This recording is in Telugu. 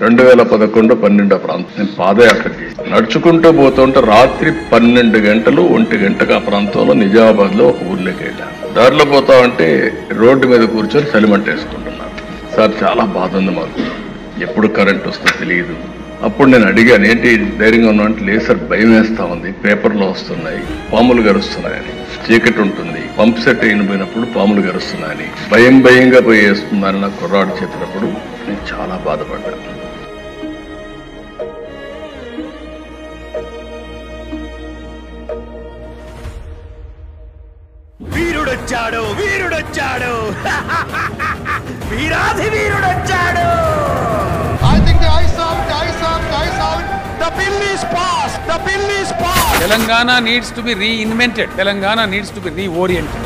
2011-12 ప్రాంతం నేను పాదయాత్రకి నడుచుకుంటూ పోతుంటే రాత్రి 12 గంటలు 1 గంటకు ఆ ప్రాంతంలో నిజామాబాద్ లో ఒక ఊర్లోకి వెళ్ళాను. దారిలో పోతా ఉంటే రోడ్డు మీద కూర్చొని సెలిమెంట్ వేసుకుంటున్నాను. సార్ చాలా బాధ ఉంది మాకు, ఎప్పుడు కరెంట్ వస్తుందో తెలియదు. అప్పుడు నేను అడిగాను, ఏంటి ధైర్యంగా ఉన్నా అంటే, లేదు సార్ భయం వేస్తా ఉంది, పేపర్లో వస్తున్నాయి పాములు గరుస్తున్నాయని, చీకటి ఉంటుంది, పంప్ సెట్ అయినప్పుడు పాములు గరుస్తున్నాయని, భయంగా పోయి వేస్తుందని నాకు కుర్రాడు చెప్పినప్పుడు నేను చాలా బాధపడ్డాను. వీరుడొచ్చాడు వీరుడొచ్చాడు వీరాధి వీరుడొచ్చాడు. I think the ice out. The bill is passed. The bill is passed. Telangana needs to be reinvented. Telangana needs to be reoriented.